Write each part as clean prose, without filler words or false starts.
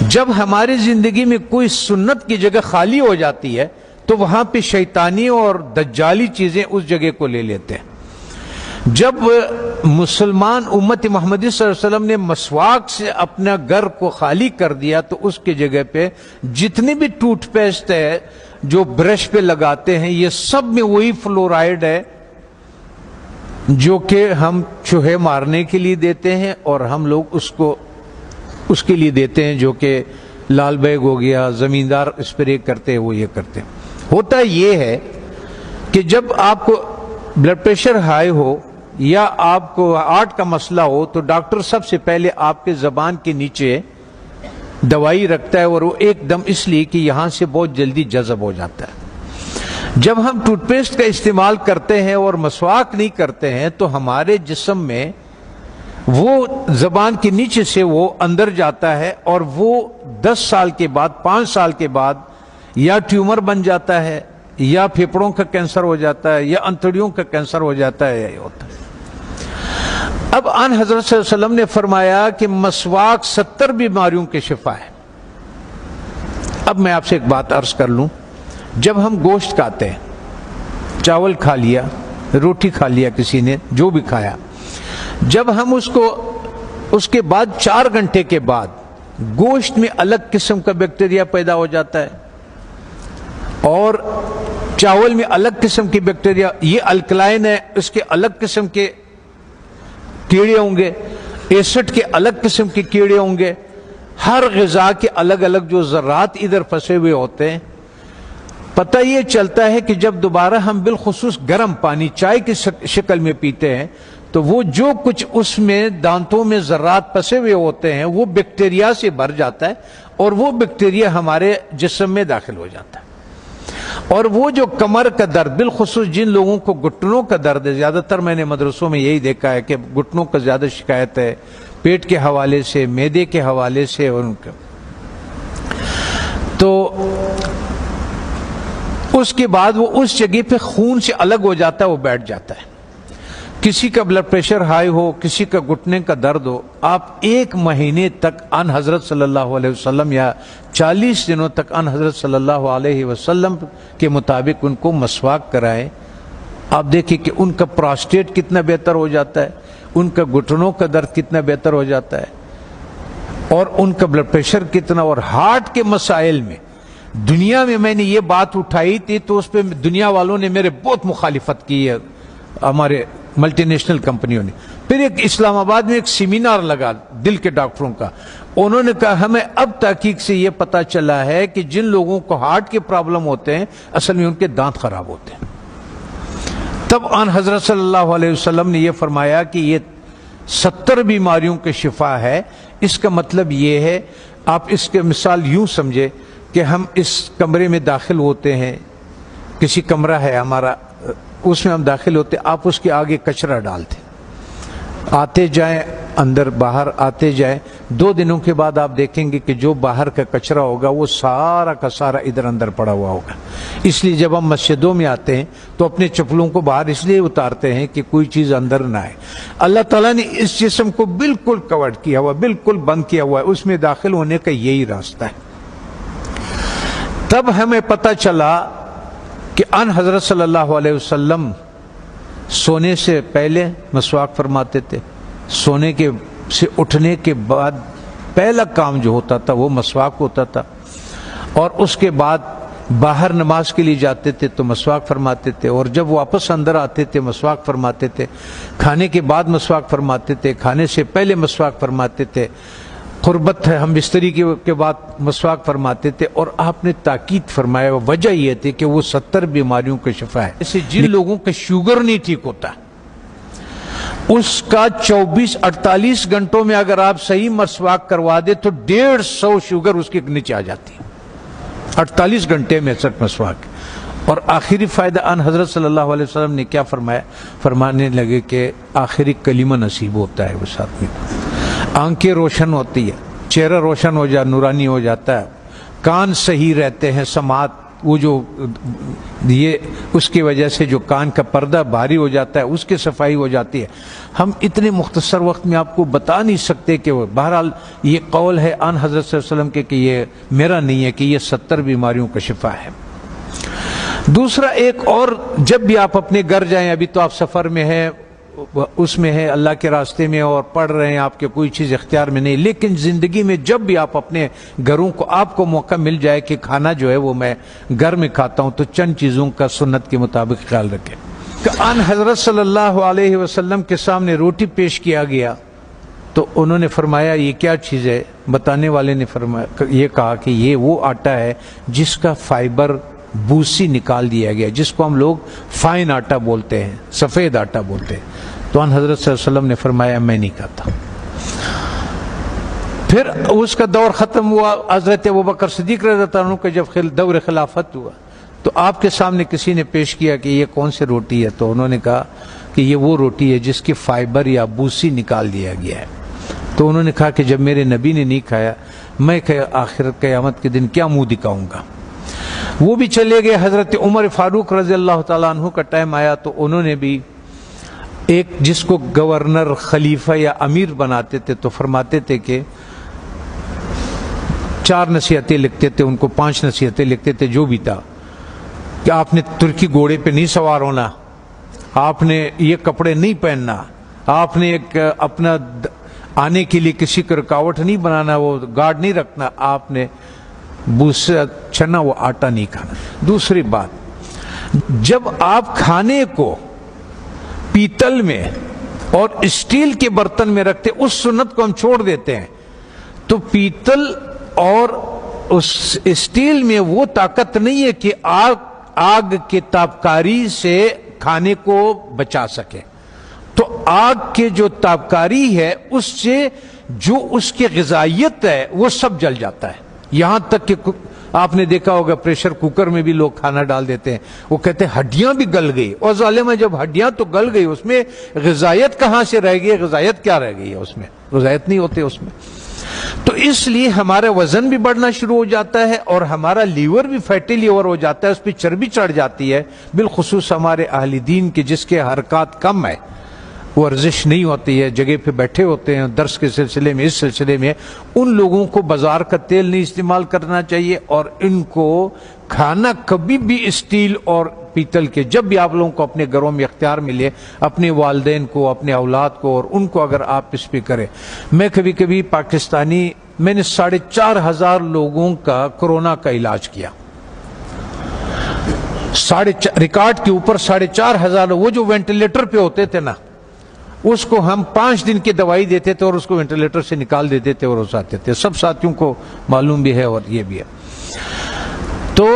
جب ہماری زندگی میں کوئی سنت کی جگہ خالی ہو جاتی ہے تو وہاں پہ شیطانی اور دجالی چیزیں اس جگہ کو لے لیتے ہیں۔ جب مسلمان امت محمدی صلی اللہ علیہ وسلم نے مسواک سے اپنا گھر کو خالی کر دیا تو اس کی جگہ پہ جتنی بھی ٹوتھ پیسٹ ہے جو برش پہ لگاتے ہیں یہ سب میں وہی فلورائڈ ہے جو کہ ہم چوہے مارنے کے لیے دیتے ہیں، اور ہم لوگ اس کے لیے دیتے ہیں جو کہ لال بیگ ہو گیا، زمیندار اسپرے کرتے ہیں وہ یہ کرتے ہیں۔ ہوتا یہ ہے کہ جب آپ کو بلڈ پریشر ہائی ہو یا آپ کو ہارٹ کا مسئلہ ہو تو ڈاکٹر سب سے پہلے آپ کے زبان کے نیچے دوائی رکھتا ہے، اور وہ ایک دم اس لیے کہ یہاں سے بہت جلدی جذب ہو جاتا ہے۔ جب ہم ٹوتھ پیسٹ کا استعمال کرتے ہیں اور مسواک نہیں کرتے ہیں تو ہمارے جسم میں وہ زبان کے نیچے سے وہ اندر جاتا ہے، اور وہ 10 سال کے بعد 5 سال کے بعد یا ٹیومر بن جاتا ہے یا پھیپھڑوں کا کینسر ہو جاتا ہے یا انتڑیوں کا کینسر ہو جاتا ہے، یہ ہوتا ہے۔ اب آن حضرت صلی اللہ علیہ وسلم نے فرمایا کہ مسواک 70 بیماریوں کے شفا ہے۔ اب میں آپ سے ایک بات عرض کر لوں، جب ہم گوشت کھاتے ہیں، چاول کھا لیا، روٹی کھا لیا، کسی نے جو بھی کھایا، جب ہم اس کے بعد 4 گھنٹے کے بعد گوشت میں الگ قسم کا بیکٹیریا پیدا ہو جاتا ہے اور چاول میں الگ قسم کی بیکٹیریا، یہ الکلائن ہے، اس کے الگ قسم کے کیڑے ہوں گے، ایسڈ کے الگ قسم کے کیڑے ہوں گے، ہر غذا کے الگ الگ جو ذرات ادھر پھنسے ہوئے ہوتے ہیں۔ پتہ یہ چلتا ہے کہ جب دوبارہ ہم بالخصوص گرم پانی چائے کی شکل میں پیتے ہیں تو وہ جو کچھ اس میں دانتوں میں ذرات پھنسے ہوئے ہوتے ہیں وہ بیکٹیریا سے بھر جاتا ہے، اور وہ بیکٹیریا ہمارے جسم میں داخل ہو جاتا ہے۔ اور وہ جو کمر کا درد، بالخصوص جن لوگوں کو گھٹنوں کا درد ہے، زیادہ تر میں نے مدرسوں میں یہی دیکھا ہے کہ گھٹنوں کا زیادہ شکایت ہے، پیٹ کے حوالے سے، معدے کے حوالے سے، ان کا تو اس کے بعد وہ اس جگہ پہ خون سے الگ ہو جاتا ہے، وہ بیٹھ جاتا ہے۔ کسی کا بلڈ پریشر ہائی ہو، کسی کا گھٹنے کا درد ہو، آپ 1 مہینے تک ان حضرت صلی اللہ علیہ وسلم یا 40 دنوں تک ان حضرت صلی اللہ علیہ وسلم کے مطابق ان کو مسواک کرائیں۔ آپ دیکھیں کہ ان کا پراسٹیٹ کتنا بہتر ہو جاتا ہے، ان کا گھٹنوں کا درد کتنا بہتر ہو جاتا ہے، اور ان کا بلڈ پریشر کتنا، اور ہارٹ کے مسائل میں دنیا میں نے یہ بات اٹھائی تھی تو اس پہ دنیا والوں نے میرے بہت مخالفت کی ہے، ہمارے ملٹی نیشنل کمپنیوں نے۔ پھر ایک اسلام آباد میں ایک سیمینار لگا دل کے ڈاکٹروں کا، انہوں نے کہا ہمیں اب تحقیق سے یہ پتا چلا ہے کہ جن لوگوں کو ہارٹ کے پرابلم ہوتے ہیں اصل میں ان کے دانت خراب ہوتے ہیں۔ تب آن حضرت صلی اللہ علیہ وسلم نے یہ فرمایا کہ یہ 70 بیماریوں کے شفا ہے۔ اس کا مطلب یہ ہے، آپ اس کے مثال یوں سمجھے کہ ہم اس کمرے میں داخل ہوتے ہیں، کسی کمرہ ہے ہمارا، اس میں ہم داخل ہوتے، آپ اس کے آگے کچرا ڈالتے، آتے جائیں اندر باہر آتے جائیں، 2 دنوں کے بعد آپ دیکھیں گے کہ جو باہر کا کچرا ہوگا وہ سارا کا سارا ادھر اندر پڑا ہوا ہوگا۔ اس لیے جب ہم مسجدوں میں آتے ہیں تو اپنے چپلوں کو باہر اس لیے اتارتے ہیں کہ کوئی چیز اندر نہ آئے۔ اللہ تعالیٰ نے اس جسم کو بالکل کور کیا ہوا، بالکل بند کیا ہوا ہے، اس میں داخل ہونے کا یہی راستہ ہے۔ تب ہمیں پتہ چلا کہ ان حضرت صلی اللہ علیہ وسلم سونے سے پہلے مسواک فرماتے تھے، سونے کے سے اٹھنے کے بعد پہلا کام جو ہوتا تھا وہ مسواک ہوتا تھا، اور اس کے بعد باہر نماز کے لیے جاتے تھے تو مسواک فرماتے تھے، اور جب واپس اندر آتے تھے مسواک فرماتے تھے، کھانے کے بعد مسواک فرماتے تھے، کھانے سے پہلے مسواک فرماتے تھے، قربت ہے ہم بستری کے بعد مسواک فرماتے تھے۔ اور آپ نے تاکید فرمایا، وجہ یہ تھی کہ وہ 70 بیماریوں کا شفا ہے۔ جیسے جن لوگوں کا شوگر نہیں ٹھیک ہوتا اس کا 24-48 گھنٹوں میں اگر آپ صحیح مسواک کروا دے تو 150 شوگر اس کے نیچے آ جاتی ہے، 48 گھنٹے میں صرف مسواک۔ اور آخری فائدہ ان حضرت صلی اللہ علیہ وسلم نے کیا فرمایا؟ فرمانے لگے کہ آخری کلمہ نصیب ہوتا ہے اس آدمی کو، آنکھیں روشن ہوتی ہے، چہرہ روشن ہو جاتا، نورانی ہو جاتا ہے، کان صحیح رہتے ہیں، سماعت وہ جو یہ اس کی وجہ سے جو کان کا پردہ بھاری ہو جاتا ہے اس کی صفائی ہو جاتی ہے. ہم اتنے مختصر وقت میں آپ کو بتا نہیں سکتے کہ وہ بہرحال یہ قول ہے آن حضرت صلی اللہ علیہ وسلم کے کہ یہ میرا نہیں ہے کہ یہ 70 بیماریوں کا شفا ہے. دوسرا ایک اور، جب بھی آپ اپنے گھر جائیں، ابھی تو آپ سفر میں ہیں، اس میں ہے اللہ کے راستے میں اور پڑھ رہے ہیں، آپ کے کوئی چیز اختیار میں نہیں، لیکن زندگی میں جب بھی آپ اپنے گھروں کو آپ کو موقع مل جائے کہ کھانا جو ہے وہ میں گھر میں کھاتا ہوں، تو چند چیزوں کا سنت کے مطابق خیال رکھیں. کہ ان حضرت صلی اللہ علیہ وسلم کے سامنے روٹی پیش کیا گیا تو انہوں نے فرمایا یہ کیا چیز ہے؟ بتانے والے نے فرمایا، یہ کہا کہ یہ وہ آٹا ہے جس کا فائبر بوسی نکال دیا گیا، جس کو ہم لوگ فائن آٹا بولتے ہیں، سفید آٹا بولتے ہیں. تو ان حضرت صلی اللہ علیہ وسلم نے فرمایا میں نہیں کھاتا. پھر اس کا دور ختم ہوا. حضرت ابوبکر صدیق رضی اللہ عنہ کا جب دور خلافت ہوا تو آپ کے سامنے کسی نے پیش کیا کہ یہ کون سی روٹی ہے؟ تو انہوں نے کہا کہ یہ وہ روٹی ہے جس کی فائبر یا بوسی نکال دیا گیا ہے. تو انہوں نے کہا کہ جب میرے نبی نے نہیں کھایا، میں آخر قیامت کے دن کیا منہ دکھاؤں گا؟ وہ بھی چلے گئے. حضرت عمر فاروق رضی اللہ تعالیٰ عنہ کا ٹائم آیا تو انہوں نے بھی ایک جس کو گورنر، خلیفہ یا امیر بناتے تھے تو فرماتے تھے کہ 4 نصیحتیں لکھتے تھے، ان کو 5 نصیحتیں لکھتے تھے، جو بھی تھا کہ آپ نے ترکی گھوڑے پہ نہیں سوار ہونا، آپ نے یہ کپڑے نہیں پہننا، آپ نے ایک اپنا آنے کے لیے کسی کو رکاوٹ نہیں بنانا، وہ گارڈ نہیں رکھنا، آپ نے بوسا چنا وہ آٹا نہیں کھانا. دوسری بات، جب آپ کھانے کو پیتل میں اور اسٹیل کے برتن میں رکھتے، اس سنت کو ہم چھوڑ دیتے ہیں. تو پیتل اور اس اسٹیل میں وہ طاقت نہیں ہے کہ آگ کے تابکاری سے کھانے کو بچا سکے. تو آگ کے جو تابکاری ہے اس سے جو اس کی غذائیت ہے وہ سب جل جاتا ہے. یہاں تک کہ آپ نے دیکھا ہوگا پریشر کوکر میں بھی لوگ کھانا ڈال دیتے ہیں، وہ کہتے ہیں ہڈیاں بھی گل گئی. اور ظالمہ جب ہڈیاں تو گل گئی، اس میں غذائیت کہاں سے رہ گئی؟ غذائیت کیا رہ گئی ہے اس میں؟ غذائیت نہیں ہوتے اس میں. تو اس لیے ہمارا وزن بھی بڑھنا شروع ہو جاتا ہے اور ہمارا لیور بھی فیٹی لیور ہو جاتا ہے، اس پہ چربی چڑھ جاتی ہے. بالخصوص ہمارے اہل دین کے جس کے حرکات کم ہے، ورزش نہیں ہوتی ہے، جگہ پہ بیٹھے ہوتے ہیں درس کے سلسلے میں، اس سلسلے میں، ان لوگوں کو بازار کا تیل نہیں استعمال کرنا چاہیے. اور ان کو کھانا کبھی بھی اسٹیل اور پیتل کے، جب بھی آپ لوگوں کو اپنے گھروں میں اختیار ملے، اپنے والدین کو، اپنے اولاد کو اور ان کو اگر آپ اس پہ کریں. میں کبھی کبھی پاکستانی، میں نے 4,500 لوگوں کا کورونا کا علاج کیا، ریکارڈ کے اوپر 4,500. وہ جو وینٹیلیٹر پہ ہوتے تھے نا، اس کو ہم 5 دن کی دوائی دیتے تھے اور اس کو وینٹیلیٹر سے نکال دیتے تھے اور اس آتے تھے. سب ساتھیوں کو معلوم بھی ہے اور یہ بھی ہے. تو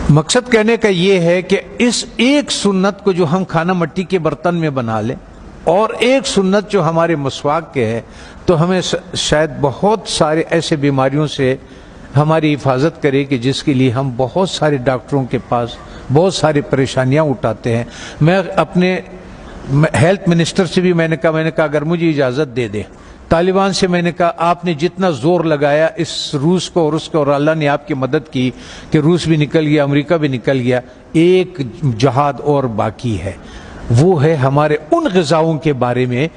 مقصد کہنے کا یہ ہے کہ اس ایک سنت کو جو ہم کھانا مٹی کے برتن میں بنا لیں، اور ایک سنت جو ہمارے مسواک کے ہے، تو ہمیں شاید بہت سارے ایسے بیماریوں سے ہماری حفاظت کرے کہ جس کے لیے ہم بہت سارے ڈاکٹروں کے پاس بہت ساری پریشانیاں اٹھاتے ہیں. میں اپنے ہیلتھ منسٹر سے بھی میں نے کہا اگر مجھے اجازت دے دے، طالبان سے میں نے کہا آپ نے جتنا زور لگایا اس روس کو اور اس کو، اور اللہ نے آپ کی مدد کی کہ روس بھی نکل گیا، امریکہ بھی نکل گیا، ایک جہاد اور باقی ہے. وہ ہے ہمارے ان غذاؤں کے بارے میں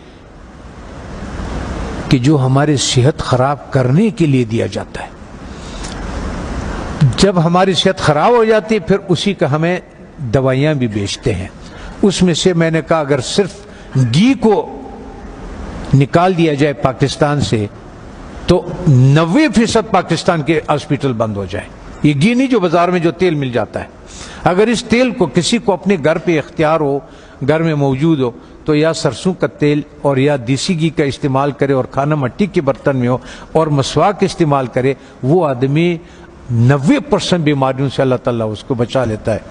کہ جو ہماری صحت خراب کرنے کے لیے دیا جاتا ہے. جب ہماری صحت خراب ہو جاتی ہے پھر اسی کا ہمیں دوائیاں بھی بیچتے ہیں. اس میں سے میں نے کہا اگر صرف گھی کو نکال دیا جائے پاکستان سے تو 90% پاکستان کے ہاسپٹل بند ہو جائے. یہ گھی نہیں جو بازار میں جو تیل مل جاتا ہے. اگر اس تیل کو کسی کو اپنے گھر پہ اختیار ہو، گھر میں موجود ہو، تو یا سرسوں کا تیل اور یا دیسی گھی کا استعمال کرے اور کھانا مٹی کے برتن میں ہو اور مسواک استعمال کرے. وہ آدمی 90% بیماریوں سے اللہ تعالیٰ اس کو بچا لیتا ہے.